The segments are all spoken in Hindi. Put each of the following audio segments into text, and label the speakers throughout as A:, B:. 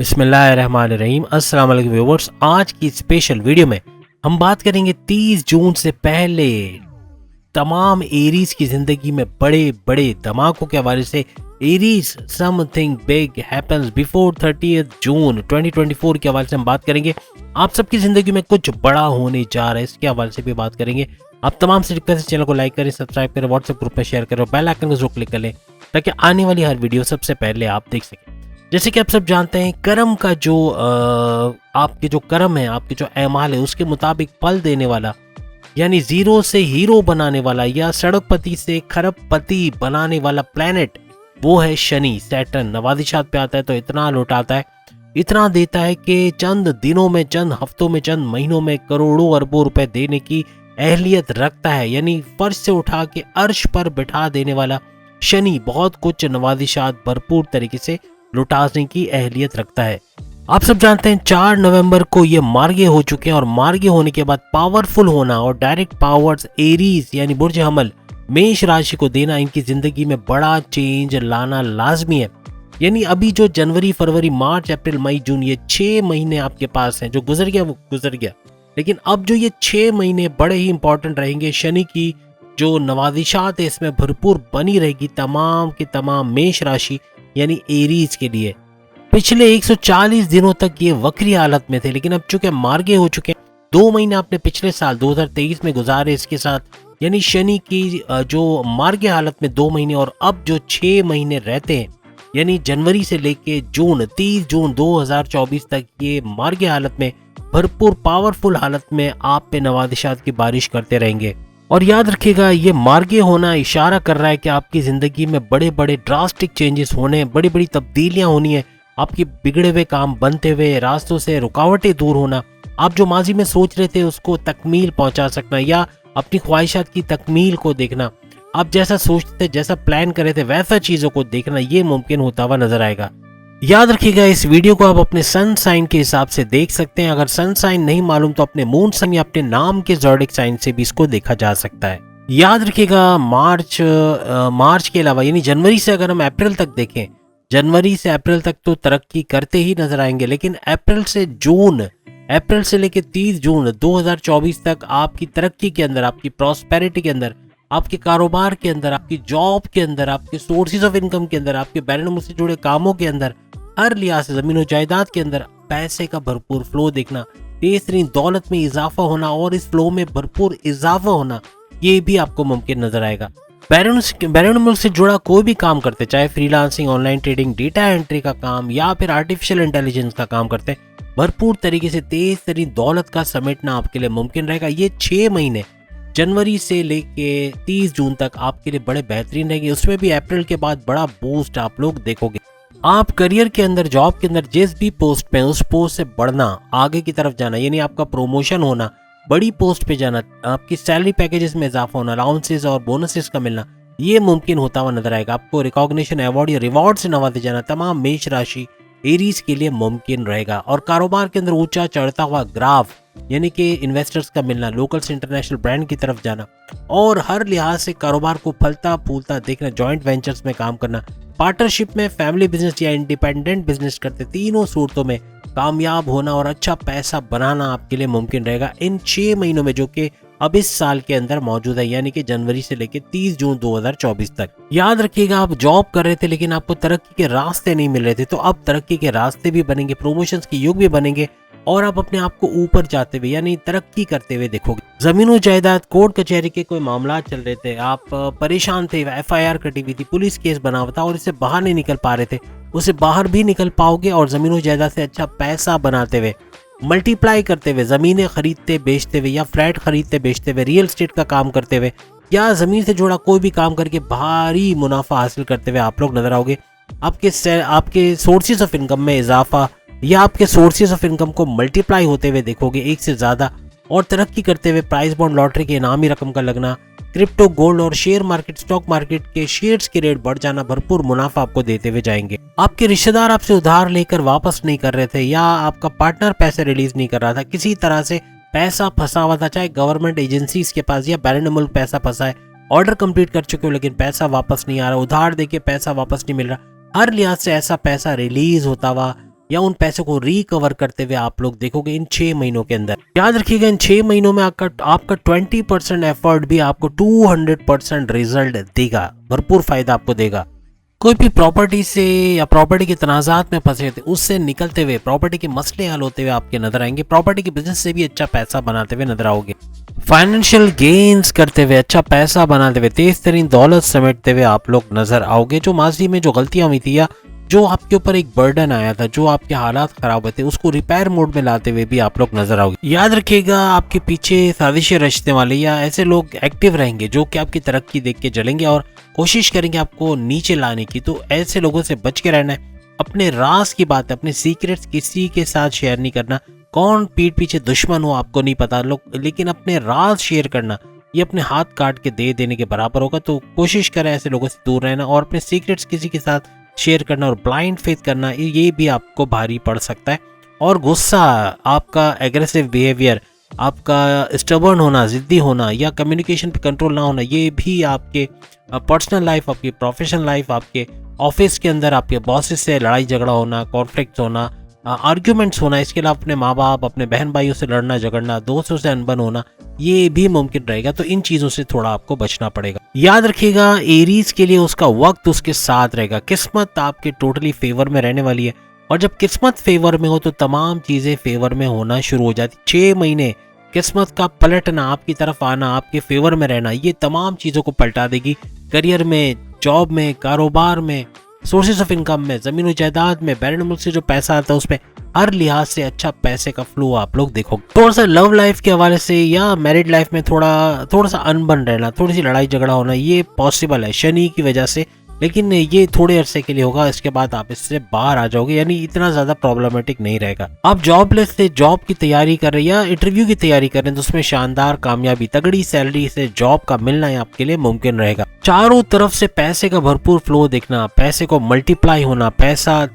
A: बिस्मिल्लाहिर्रहमानिर्रहीम। अस्सलाम वालेकुम व्यूअर्स। आज की स्पेशल वीडियो में हम बात करेंगे 30 जून से पहले तमाम एरीज की जिंदगी में बड़े बड़े धमाकों के हवाले से। Aries something big happens before 30 जून 2024 के हवाले से हम बात करेंगे। आप सबकी जिंदगी में कुछ बड़ा होने जा रहा है, इसके हवाले से भी बात करेंगे। आप तमाम से रिक्वेस्ट है, चैनल को लाइक करें, सब्सक्राइब करें, व्हाट्सएप ग्रुप में शेयर करें और बेल आइकन को जरूर क्लिक कर लें ताकि आने वाली हर वीडियो सबसे पहले आप देख सकें। जैसे कि आप सब जानते हैं, कर्म का जो आपके जो कर्म है, आपके जो एमाल है, उसके मुताबिक फल देने वाला, यानी जीरो से हीरो बनाने वाला या सड़कपति से खरबपति बनाने वाला प्लेनेट, वो है शनि, सैटर्न। नवादिशात पे आता है तो इतना लौटाता है, इतना देता है कि चंद दिनों में, चंद हफ्तों में, चंद महीनों में करोड़ों अरबों रुपए देने की अहलियत रखता है। यानी फर्श से उठा के अर्श पर बिठा देने वाला शनि बहुत कुछ नवादिशात भरपूर तरीके से लुटाने की अहलियत रखता है। आप सब जानते हैं 4 नवंबर को ये मार्गे हो चुके हैं और मार्गे होने के बाद पावरफुल होना और डायरेक्ट पावर्स एरीज यानी बुर्ज हमल मेष राशि को देना, इनकी जिंदगी में बड़ा चेंज लाना लाजमी है। यानी अभी जो जनवरी, फरवरी, मार्च, अप्रैल, मई, जून, ये 6 महीने आपके पास हैं, जो गुजर गया वो गुजर गया, लेकिन अब जो ये 6 महीने बड़े ही इंपॉर्टेंट रहेंगे। शनि की जो नवादिशात है इसमें भरपूर बनी रहेगी तमाम की तमाम मेष राशि यानी एरीज के लिए। पिछले 140 दिनों तक ये वक्री हालत में थे, लेकिन अब चूंकि मार्गे हो चुके हैं, 2 महीने आपने पिछले साल 2023 में गुजारे इसके साथ, यानी शनि की जो मार्गे हालत में 2 महीने और अब जो 6 महीने रहते हैं, यानी जनवरी से लेके जून 30 जून 2024 तक ये मार्गे हालत में भरपूर पावरफुल हालत में आप पे नवादिशात की बारिश करते रहेंगे। और याद रखिएगा, ये मार्गे होना इशारा कर रहा है कि आपकी जिंदगी में बड़े बड़े ड्रास्टिक चेंजेस होने हैं, बड़ी बड़ी तब्दीलियां होनी है, आपकी बिगड़े हुए काम बनते हुए, रास्तों से रुकावटें दूर होना, आप जो माजी में सोच रहे थे उसको तकमील पहुंचा सकना या अपनी ख्वाहिशात की तकमील को देखना, आप जैसा सोचते थे, जैसा प्लान कर रहे थे, वैसा चीजों को देखना, ये मुमकिन होता हुआ नजर आएगा। याद रखिएगा, इस वीडियो को आप अपने सन साइन के हिसाब से देख सकते हैं। अगर सन साइन नहीं मालूम तो अपने मून साइन या अपने नाम के ज़ोडिएक साइन से भी इसको देखा जा सकता है। याद रखिएगा, मार्च के अलावा यानी जनवरी से अगर हम अप्रैल तक देखें, जनवरी से अप्रैल तक तो तरक्की करते ही नजर आएंगे, लेकिन अप्रैल से लेकर 30 जून 2024 तक आपकी तरक्की के अंदर, आपकी प्रॉस्पेरिटी के अंदर, आपके कारोबार के अंदर, आपकी जॉब के अंदर, आपके सोर्सेज ऑफ इनकम के अंदर, आपके बैलेंस से जुड़े कामों के अंदर, हर लिहाज से जमीन और जायदाद के अंदर पैसे का भरपूर फ्लो देखना, तेज तरीन दौलत में इजाफा होना और इस फ्लो में भरपूर इजाफा होना, ये भी आपको मुमकिन नजर आएगा। बैरून मुल्क से जुड़ा कोई भी काम करते, चाहे freelancing, online trading, data entry का काम या फिर आर्टिफिशियल इंटेलिजेंस का काम करते, भरपूर तरीके से तेज तरीन दौलत का समेटना आपके लिए मुमकिन रहेगा। ये 6 महीने जनवरी से लेके 30 जून तक आपके लिए बड़े बेहतरीन रहेंगे। उसमें भी अप्रैल के बाद बड़ा बूस्ट आप लोग देखोगे। आप करियर के अंदर, जॉब के अंदर जिस भी पोस्ट पे, उस पोस्ट से बढ़ना, आगे की तरफ जाना, यानी आपका प्रमोशन होना, बड़ी पोस्ट पे जाना, आपकी सैलरी पैकेजेस में इजाफा होना, अलाउंसेस और बोनसेस का मिलना, ये मुमकिन होता हुआ नजर आएगा। आपको रिकॉग्निशन, अवार्ड या रिवॉर्ड से नवाजे जाना तमाम मेष राशि एरीज के लिए मुमकिन रहेगा। और कारोबार के अंदर ऊंचा चढ़ता हुआ ग्राफ, यानी कि इन्वेस्टर्स का मिलना, लोकल से इंटरनेशनल ब्रांड की तरफ जाना और हर लिहाज से कारोबार को फलता फूलता देखना, जॉइंट वेंचर्स में काम करना, पार्टनरशिप में, फैमिली बिजनेस या इंडिपेंडेंट बिजनेस करते, तीनों सूरतों में कामयाब होना और अच्छा पैसा बनाना आपके लिए मुमकिन रहेगा इन 6 महीनों में, जो कि अब इस साल के अंदर मौजूद है, यानी कि जनवरी से लेकर 30 जून 2024 तक। याद रखिएगा, आप जॉब कर रहे थे लेकिन आपको तरक्की के रास्ते नहीं मिल रहे थे, तो अब तरक्की के रास्ते भी बनेंगे, प्रमोशंस के युग भी बनेंगे और आप अपने आप को ऊपर जाते हुए यानी तरक्की करते हुए देखोगे। जमीनों जायदाद, कोर्ट कचहरी के कोई मामला चल रहे थे, आप परेशान थे, FIR कटी हुई थी, पुलिस केस बना हुआ था और इससे बाहर नहीं निकल पा रहे थे, उससे बाहर भी निकल पाओगे और जमीनों जायदाद से अच्छा पैसा बनाते हुए, मल्टीप्लाई करते हुए, जमीनें खरीदते बेचते हुए या फ्लैट खरीदते बेचते हुए, रियल एस्टेट का काम करते हुए या जमीन से जुड़ा कोई भी काम करके भारी मुनाफा हासिल करते हुए आप लोग नजर आओगे। आपके सोर्सेज ऑफ इनकम में इजाफा या आपके सोर्सेज ऑफ इनकम को मल्टीप्लाई होते हुए देखोगे, एक से ज्यादा, और तरक्की करते हुए, प्राइस बॉन्ड लॉटरी के इनामी रकम का लगना, क्रिप्टो, गोल्ड और शेयर मार्केट, स्टॉक मार्केट के शेयर्स के रेट बढ़ जाना, भरपूर मुनाफा आपको देते हुए जाएंगे। आपके रिश्तेदार आपसे उधार लेकर वापस नहीं कर रहे थे या आपका पार्टनर पैसे रिलीज नहीं कर रहा था, किसी तरह से पैसा फंसा हुआ था, चाहे गवर्नमेंट एजेंसीज के पास या बैरून मुल्क पैसा फंसा है, ऑर्डर कंप्लीट कर चुके हो लेकिन पैसा वापस नहीं आ रहा, उधार देके पैसा वापस नहीं मिल रहा, हर लिहाज से ऐसा पैसा रिलीज होता हुआ या उन पैसों को रिकवर करते हुए आप लोग देखोगे इन 6 महीनों के अंदर। याद रखिएगा इन 6 महीनों में आपका 20% एफर्ट भी आपको 200% रिजल्ट देगा, भरपूर फायदा आपको देगा। कोई भी प्रॉपर्टी से या प्रॉपर्टी के तनाजात में फंसे थे उससे निकलते हुए, प्रॉपर्टी के मसले हल होते हुए आपके नजर आएंगे। प्रॉपर्टी के बिजनेस से भी अच्छा पैसा बनाते हुए नजर आओगे। फाइनेंशियल गेन्स करते हुए, अच्छा पैसा बनाते हुए, तेज तरीन दौलत समेटते हुए आप लोग नजर आओगे। जो माजी में जो गलतियां हुई थी या जो आपके ऊपर एक बर्डन आया था, जो आपके हालात खराब हुए थे, उसको रिपेयर मोड में लाते हुए भी आप लोग नजर आओगे। याद रखिएगा आपके पीछे साजिशें रचने वाले या ऐसे लोग एक्टिव रहेंगे जो कि आपकी तरक्की देख के जलेंगे और कोशिश करेंगे आपको नीचे लाने की। तो ऐसे लोगों से बच के रहना है। अपने राज की बात है, अपने सीक्रेट्स किसी के साथ शेयर नहीं करना। कौन पीठ पीछे दुश्मन हो आपको नहीं पता लोग, लेकिन अपने राज शेयर करना ये अपने हाथ काट के दे देने के बराबर होगा। तो कोशिश करें ऐसे लोगों से दूर रहना और अपने सीक्रेट्स किसी के साथ शेयर करना और ब्लाइंड फेथ करना ये भी आपको भारी पड़ सकता है। और गुस्सा, आपका एग्रेसिव बिहेवियर, आपका स्टबर्न होना, जिद्दी होना या कम्युनिकेशन पे कंट्रोल ना होना, ये भी आपके पर्सनल लाइफ, आपकी प्रोफेशनल लाइफ, आपके ऑफिस के अंदर आपके बॉसेस से लड़ाई झगड़ा होना, कॉन्फ्लिक्ट्स होना, आर्ग्यूमेंट्स होना, इसके अलावा अपने माँ बाप, अपने बहन भाइयों से लड़ना झगड़ना, दोस्तों से अनबन होना, ये भी मुमकिन रहेगा। तो इन चीज़ों से थोड़ा आपको बचना पड़ेगा। याद रखिएगा एरीज के लिए उसका वक्त उसके साथ रहेगा। किस्मत आपके टोटली फेवर में रहने वाली है और जब किस्मत फेवर में हो तो तमाम चीज़ें फेवर में होना शुरू हो जाती। 6 महीने किस्मत का पलटना, आपकी तरफ आना, आपके फेवर में रहना, ये तमाम चीज़ों को पलटा देगी। करियर में, जॉब में, कारोबार में, सोर्सेज ऑफ इनकम में, जमीन जायदाद में, बैरन मुल्क से जो पैसा आता है उसमें हर लिहाज से अच्छा पैसे का फ्लो आप लोग देखोगे। थोड़ा सा लव लाइफ के हवाले से या मैरिड लाइफ में थोड़ा सा अनबन रहना, थोड़ी सी लड़ाई झगड़ा होना, ये पॉसिबल है शनि की वजह से, लेकिन ये थोड़े अरसे के लिए होगा। इसके बाद आप इससे बाहर आ जाओगे, यानी इतना ज्यादा प्रॉब्लमेटिक नहीं रहेगा। आप जॉबलेस से जॉब की तैयारी कर रहे हैं या इंटरव्यू की तैयारी कर रहे हैं तो उसमें शानदार कामयाबी, तगड़ी सैलरी से जॉब का मिलना है आपके लिए मुमकिन रहेगा। चारों तरफ से पैसे का भरपूर फ्लो देखना, पैसे को मल्टीप्लाई होना, पैसा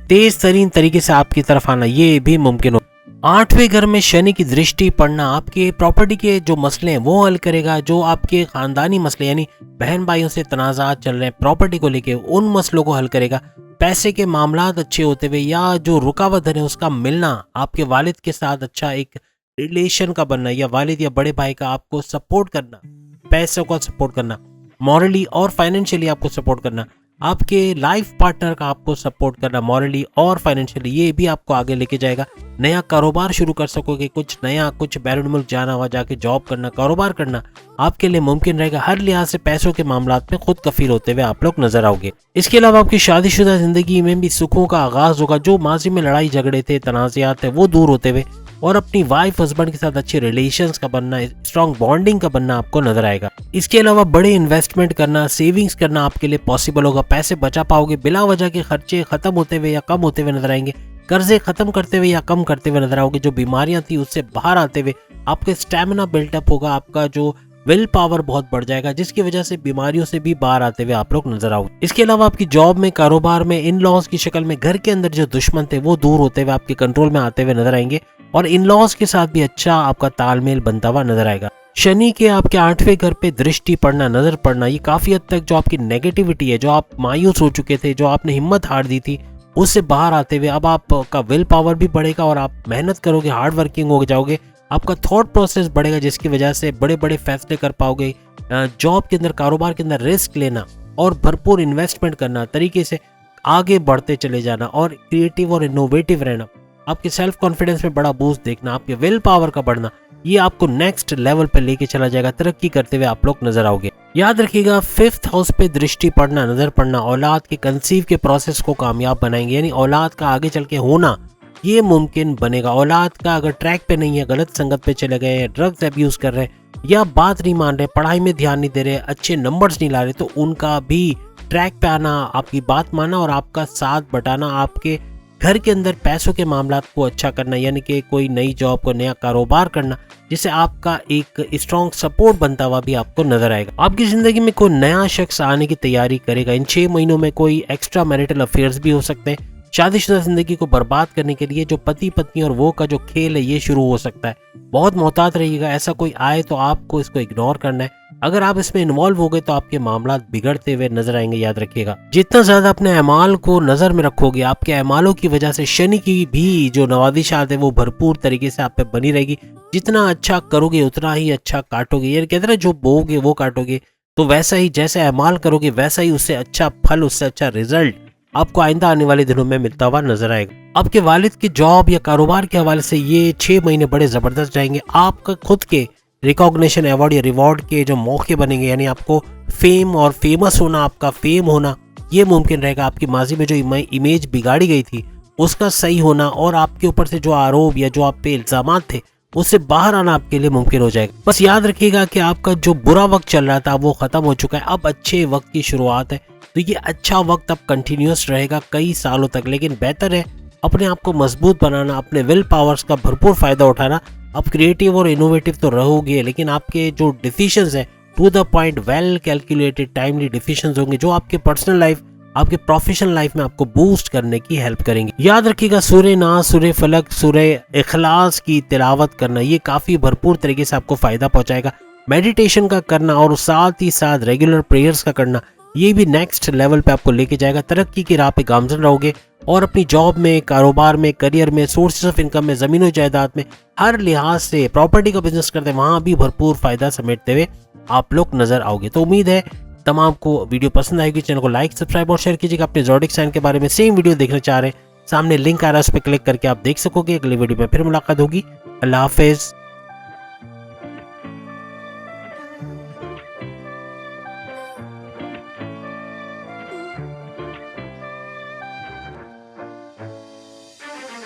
A: तेज तरीन तरीके से आपकी तरफ आना, ये भी मुमकिन हो। 8वें घर में शनि की दृष्टि पड़ना आपके प्रॉपर्टी के जो मसले हैं वो हल करेगा। जो आपके खानदानी मसले यानी बहन भाइयों से तनाजात चल रहे हैं प्रॉपर्टी को लेके, उन मसलों को हल करेगा। पैसे के मामलात अच्छे होते हुए या जो रुकावट है उसका मिलना, आपके वालिद के साथ अच्छा एक रिलेशन का बनना या वालिद या बड़े भाई का आपको सपोर्ट करना, पैसों का सपोर्ट करना, मॉरली और फाइनेंशियली आपको सपोर्ट करना, आपके लाइफ पार्टनर का आपको सपोर्ट करना मॉरली और फाइनेंशियली, ये भी आपको आगे लेके जाएगा। नया कारोबार शुरू कर सकोगे, कुछ नया, कुछ बैरून मुल्क जाना हुआ, जाके जॉब करना, कारोबार करना आपके लिए मुमकिन रहेगा। हर लिहाज से पैसों के मामलात में खुद कफील होते हुए आप लोग नजर आओगे। इसके अलावा आपकी शादीशुदा जिंदगी में भी सुखों का आगाज होगा। जो माजी में लड़ाई झगड़े थे, तनाज़ात थे, वो दूर होते हुए और अपनी वाइफ हस्बैंड के साथ अच्छे रिलेशंस का बनना, स्ट्रॉन्ग बॉन्डिंग का बनना आपको नजर आएगा। इसके अलावा बड़े इन्वेस्टमेंट करना, सेविंग्स करना आपके लिए पॉसिबल होगा। पैसे बचा पाओगे, बिला वजह के खर्चे खत्म होते हुए या कम होते हुए नजर आएंगे। कर्जे खत्म करते हुए या कम करते हुए नजर आओगे। जो बीमारियां थी उससे बाहर आते हुए आपके स्टेमिना बिल्टअप होगा, आपका जो विल पावर बहुत बढ़ जाएगा, जिसकी वजह से बीमारियों से भी बाहर आते हुए आप लोग नजर आओगे। इसके अलावा आपकी जॉब में, कारोबार में, इन लॉज की शक्ल में घर के अंदर जो दुश्मन थे वो दूर होते हुए आपके कंट्रोल में आते हुए नजर आएंगे और इन लॉज के साथ भी अच्छा आपका तालमेल बनता हुआ नजर आएगा। शनि के आपके 8वें घर पे दृष्टि पड़ना, नजर पड़ना, ये काफी हद तक जो आपकी नेगेटिविटी है, जो आप मायूस हो चुके थे, जो आपने हिम्मत हार दी थी, उससे बाहर आते हुए अब आपका विल पावर भी बढ़ेगा और आप मेहनत करोगे, हार्ड वर्किंग हो जाओगे, आपका थॉट प्रोसेस बढ़ेगा, जिसकी वजह से बड़े बड़े फैसले कर पाओगे। जॉब के अंदर, कारोबार के अंदर रिस्क लेना और भरपूर इन्वेस्टमेंट करना, तरीके से आगे बढ़ते चले जाना और क्रिएटिव और इनोवेटिव रहना, आपके सेल्फ कॉन्फिडेंस में बड़ा बूस्ट देखना, आपके विल पावर का बढ़ना, ये आपको नेक्स्ट लेवल पे लेके चला जाएगा। तरक्की करते हुए आप लोग नजर आओगे। याद रखिएगा 5th हाउस पे दृष्टि पड़ना, नजर पड़ना औलाद के कंसीव के प्रोसेस को कामयाब बनाएंगे, यानी औलाद का आगे चल के होना ये मुमकिन बनेगा। औलाद का अगर ट्रैक पे नहीं है, गलत संगत पे चले गए हैं, ड्रग्स अब्यूज कर रहे हैं या बात नहीं मान रहे, पढ़ाई में ध्यान नहीं दे रहे, अच्छे नंबर्स नहीं ला रहे, तो उनका भी ट्रैक पे आना, आपकी बात मानना और आपका साथ बटाना, आपके घर के अंदर पैसों के मामलात को अच्छा करना, यानी कि कोई नई जॉब, को नया कारोबार करना, जिससे आपका एक स्ट्रॉन्ग सपोर्ट बनता हुआ भी आपको नजर आएगा। आपकी जिंदगी में कोई नया शख्स आने की तैयारी करेगा। इन 6 महीनों में कोई एक्स्ट्रा मैरिटल अफेयर्स भी हो सकते हैं। शादीशुदा जिंदगी को बर्बाद करने के लिए जो पति पत्नी और वो का जो खेल है ये शुरू हो सकता है। बहुत मोहतात रहिएगा, ऐसा कोई आए तो आपको इसको इग्नोर करना है। अगर आप इसमें इन्वॉल्व हो गए तो आपके मामला बिगड़ते हुए नजर आएंगे। याद रखिएगा, जितना ज्यादा अपने अमाल को नजर में रखोगे, आपके अमालों की वजह से शनि की भी जो नवाजिशात है वो भरपूर तरीके से आप पे बनी रहेगी। जितना अच्छा करोगे उतना ही अच्छा काटोगे। ये कहते हैं जो बोओगे वो काटोगे। तो वैसा ही जैसे अमाल करोगे वैसा ही उससे अच्छा फल, उससे अच्छा रिजल्ट आपको आइंदा आने वाले दिनों में मिलता हुआ नजर आएगा। आपके वालिद की जॉब या कारोबार के हवाले से ये 6 महीने बड़े जबरदस्त जाएंगे। आपका खुद के रिकॉग्निशन, अवार्ड या रिवॉर्ड के जो मौके बनेंगे, यानी आपको फेम और फेमस होना, आपका फेम होना ये मुमकिन रहेगा। आपकी माजी में जो इमेज बिगाड़ी गई थी उसका सही होना और आपके ऊपर से जो आरोप या जो आप पे इल्जाम थे उससे बाहर आना आपके लिए मुमकिन हो जाएगा। बस याद रखिएगा कि आपका जो बुरा वक्त चल रहा था वो खत्म हो चुका है, अब अच्छे वक्त की शुरुआत है। तो ये अच्छा वक्त अब कंटिन्यूस रहेगा कई सालों तक, लेकिन बेहतर है अपने आप को मजबूत बनाना, अपने विल पावर्स का भरपूर फायदा उठाना। आप क्रिएटिव और इनोवेटिव तो रहोगे, लेकिन आपके जो डिसीजंस है to the point, well calculated, timely decisions होंगे जो आपके पर्सनल लाइफ, आपके प्रोफेशनल लाइफ में आपको बूस्ट करने की हेल्प करेंगे। याद रखिएगा, सूरह नास, सूरह फलक, सूरह इखलास की तिलावत करना ये काफी भरपूर तरीके से आपको फायदा पहुंचाएगा। मेडिटेशन का करना और साथ ही साथ रेगुलर प्रेयर्स का करना ये भी नेक्स्ट लेवल पे आपको लेके जाएगा। तरक्की की राह पे गामजन रहोगे और अपनी जॉब में, कारोबार में, करियर में, सोर्सेज ऑफ इनकम में, जमीनों जायदाद में, हर लिहाज से प्रॉपर्टी का बिजनेस करते हैं वहां भी भरपूर फायदा समेटते हुए आप लोग नजर आओगे। तो उम्मीद है तमाम को वीडियो पसंद आएगी। चैनल को लाइक, सब्सक्राइब और शेयर कीजिएगा। अपने ज़ोडिएक साइन के बारे में सेम वीडियो देखना चाह रहे हैं, सामने लिंक आ रहा है, उस पर क्लिक करके आप देख सकोगे। अगली वीडियो में फिर मुलाकात होगी। अल्लाह हाफिज।